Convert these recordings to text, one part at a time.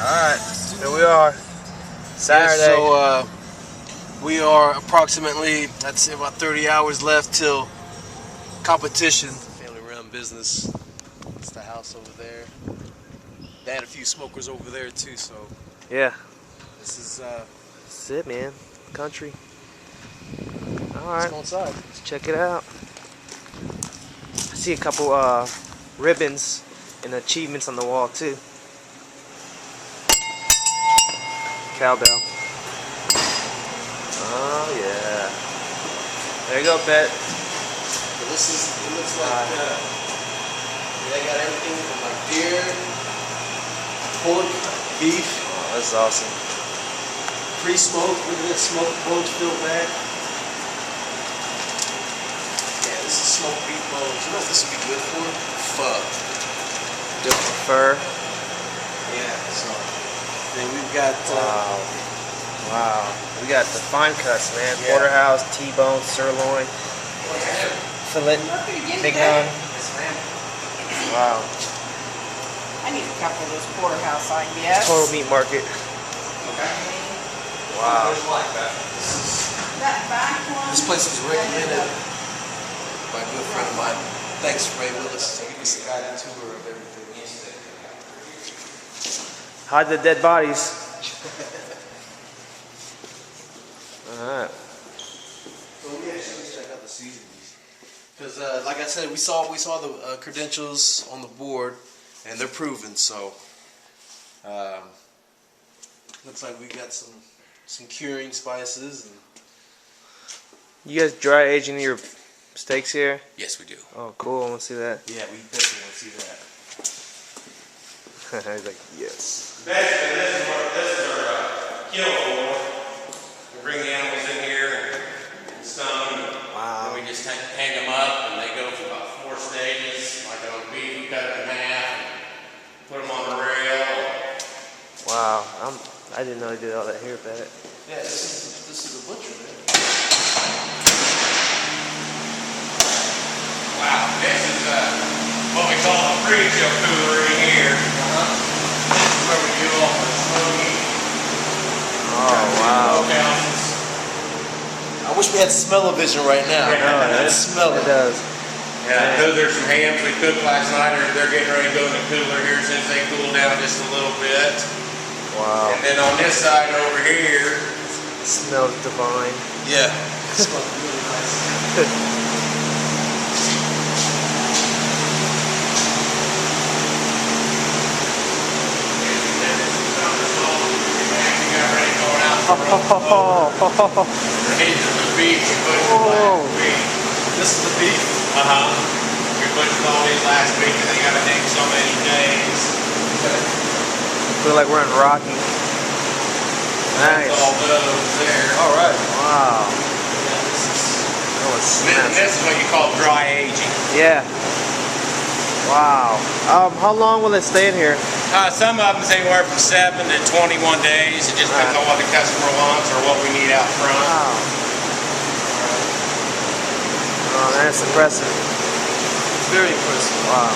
Alright, here we are. Saturday. Yeah, so we are approximately, I'd say about 30 hours left till competition. Family run business. It's the house over there. They had a few smokers over there too, so Yeah. this is That's it, man. Country. let's Alright. go inside. Let's check it out. I see a couple ribbons and achievements on the wall too. Cowbell. Oh yeah. There you go, Bhet. So this is, it looks like they got everything from like deer, pork, beef. Oh, that's awesome. Pre-smoked, look at that smoke bones filled back. Yeah, this is smoked beef bones. You know what this would be good for? Pho. Different fur. Yeah, so then we've got Wow. We got the fine cuts, man. Yeah. Porterhouse, T-bone, sirloin, fillet, big gun. Wow. I need a couple of those porterhouse, I guess. Total meat market. okay. Wow. That back one. This place was recommended by a good friend of mine. Thanks, Ray Willis. He was the guided tour of everything. Hide the dead bodies. Alright. So we actually check out the seasonings because, like I said, we saw the credentials on the board, and they're proven. So looks like we got some curing spices. And You guys dry aging your steaks here? yes, we do. Oh, cool. I want to see that. Yeah, we definitely want to see that. He's like, yes. Basically, this is our kill floor. We bring the animals in here and stone them. Wow. And we just hang them up, and they go through about 4 stages. Like on beef, we cut it in half, and put them on the rail. Wow. I didn't know he did all that here, Bhet. Yeah, this is a butcher there. Wow, this is what we call a pre-chill cooler in here. This is where we do all the smoking. Oh, wow. Smoke I wish we had smell-o-vision right now. No, Let's smell it it. does. Yeah, those are some hams we cooked last night. They're getting ready to go in the cooler here since they cool down just a little bit. Wow. And then on this side over here, Smells divine. Yeah, it smells really nice. these are the beef we put in last week. This is the beef. We put all these last week and they gotta take so many days. Feel like we're in Rocky. Nice. All those there. All right. Wow. That was And smashed. this is what you call dry aging. Yeah. Wow. How long will it stay in here? Some of them is anywhere from 7 to 21 days. It just depends on what the customer wants or what we need out front. Wow. Oh, that's impressive. Very impressive. Wow.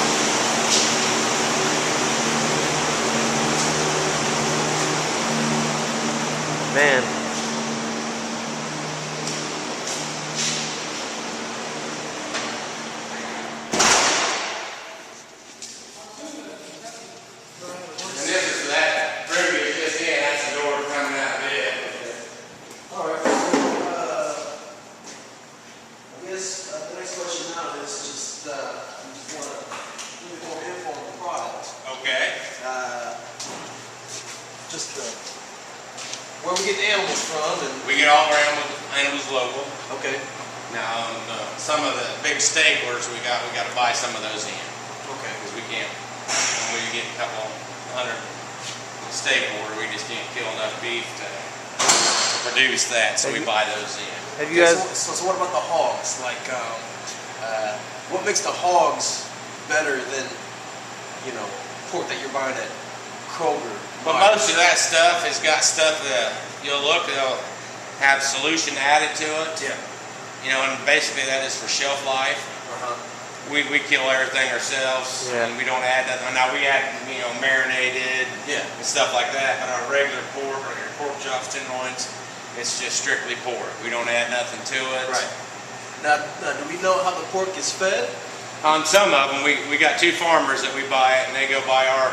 Man. And this is that previous just in. That's the door coming out of it. All right. I guess the next question now is just we just want to really more info on the product. Okay. Just where we get the animals from, and We get all our animals local. okay. Now, some of the big staplers we got to buy some of those in Okay. because we can't. When we get a couple hundred stapler, we just can't kill enough beef to produce that, so we buy those in. Have you guys? So what about the hogs? Like, what makes the hogs better than, pork that you're buying at Kroger? But most of that stuff has got stuff that you'll look, they'll have solution added to it. Yeah. And basically that is for shelf life. we kill everything ourselves, Yeah. and we don't add that. Now we add, marinated, Yeah. and stuff like that. But our regular pork, or your pork chops, tenderloins, it's just strictly pork. We don't add nothing to it. Right. Now, do we know how the pork is fed? On some of them, we got 2 farmers that we buy it, and they go by our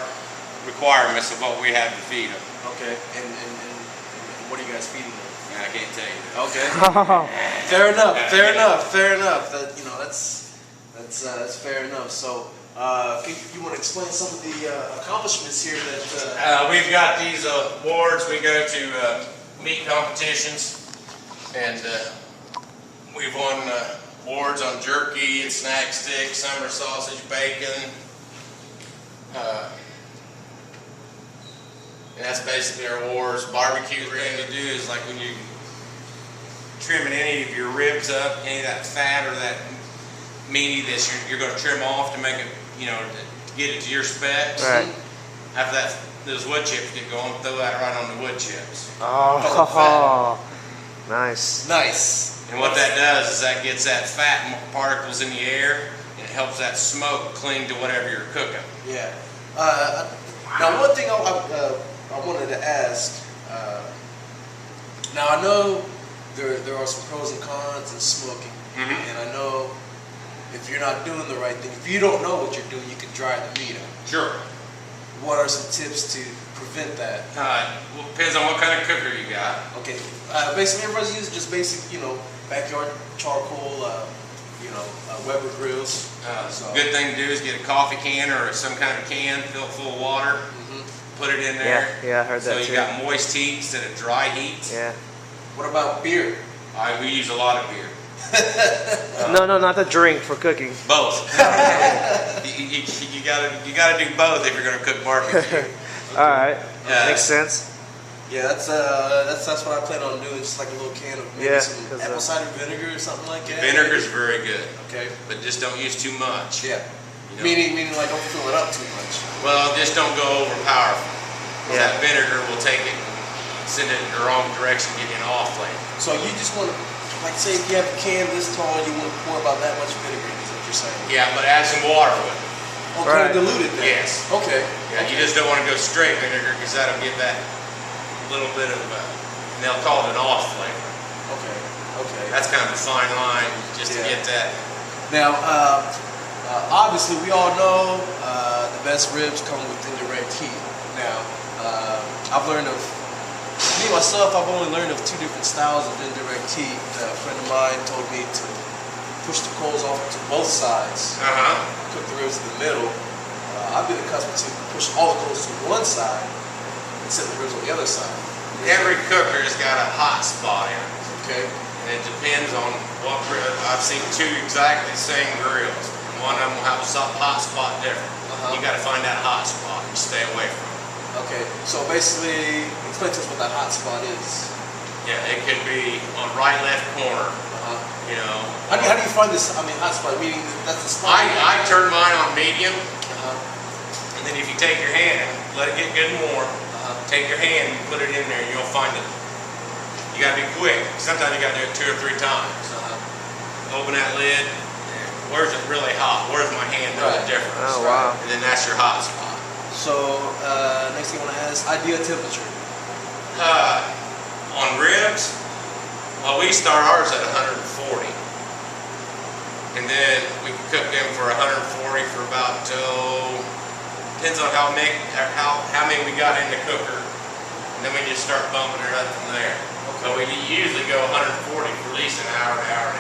requirements of what we have to feed them. Okay. And what are you guys feeding them? And I can't tell you. Okay. Fair enough. Fair enough. Fair enough. That that's fair enough. So, you want to explain some of the accomplishments here that? We've got these awards. We go to meat competitions, and we've won awards on jerky and snack sticks, summer sausage, bacon. And that's basically our awards. Barbecue thing to do is like when you trimming any of your ribs up, any of that fat or that meaty that you're going to trim off to make it, to get it to your specs. Right. After that, those wood chips get going, throw that right on the wood chips. Oh, nice. Nice. And what that does is that gets that fat particles in the air, and it helps that smoke cling to whatever you're cooking. Yeah. Now, one thing I wanted to ask. Now, I know there are some pros and cons in smoking, and I know if you're not doing the right thing, if you don't know what you're doing, you can dry the meat out. Sure. What are some tips to prevent that? Well, depends on what kind of cooker you got. Okay. Basically, everybody's using just basic, backyard charcoal, Weber grills. Good thing to do is get a coffee can or some kind of can filled full of water. Put it in there. Yeah, I heard that so too. you got moist heat instead of dry heat. Yeah. What about beer? We use a lot of beer. No, not the drink for cooking. Both. you gotta do both if you're gonna cook barbecue. All right, makes sense. Yeah, that's what I plan on doing. Just like a little can of maybe some apple cider vinegar or something like that. Vinegar's very good. Okay. But just don't use too much. Yeah. Meaning like don't fill it up too much. Well, just don't go over powerful. Yeah. That vinegar will take it and send it in the wrong direction, give you an off flavor. So you just want to, like, say if you have a can this tall, you want to pour about that much vinegar. Is what you're saying? Yeah, but add some water with it. Okay, dilute it then. Yes. Okay. Yeah, you just don't want to go straight vinegar because that'll give that little bit of, and they'll call it an off flavor. Okay. That's kind of a fine line just to get that. Now, obviously, we all know the best ribs come with indirect heat. Now, I've learned of, me myself, I've only learned of 2 different styles of indirect heat. A friend of mine told me to push the coals off to both sides, cook the ribs in the middle. I've been accustomed to push all the coals to one side and set the ribs on the other side. Every cooker's got a hot spot in it. Okay. And it depends on what grill. I've seen 2 exactly the same grills. One of them will have a hot spot different. You got to find that hot spot and stay away from it. Okay, so basically, explain to us what that hot spot is. Yeah, it could be on right, left corner. How do you find this? I mean, hot spot. Meaning that's the spot. I turn mine on medium, and then if you take your hand, let it get good and warm. Take your hand and put it in there, and you'll find it. You got to be quick. Sometimes you got to do it 2 or 3 times. Open that lid. Where's it really hot? Where's my hand know the difference? Oh, wow. And then that's your hot spot. So, next thing I want to ask, ideal temperature. On ribs, well, we start ours at 140. And then we can cook them for 140 for about, depends on how many we got in the cooker. And then we just start bumping it up from there. Okay. But we usually go 140 for at least an hour and a half.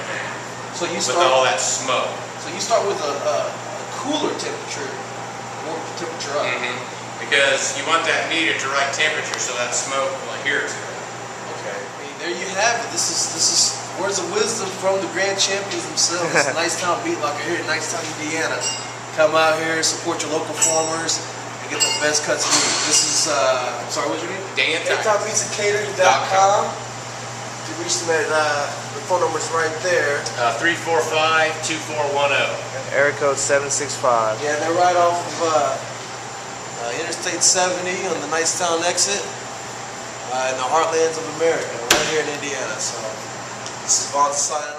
So you with all that smoke. So you start with a cooler temperature, warm temperature up. Because you want that meat at the right temperature so that smoke will adhere to it. Okay. I mean, there you have it. This is words of wisdom from the grand champions themselves. Nightstown Meat Locker here in Knightstown, Indiana. Come out here, support your local farmers, and get the best cuts of meat. This is, I'm sorry, what's your name? Dan. DanTopPizzaCatering.com. You reach them at, the phone number's right there. 345-2410. Area code 765. Yeah, they're right off of Interstate 70 on the Knightstown exit in the heartlands of America, right here in Indiana. So this is Vaughn signing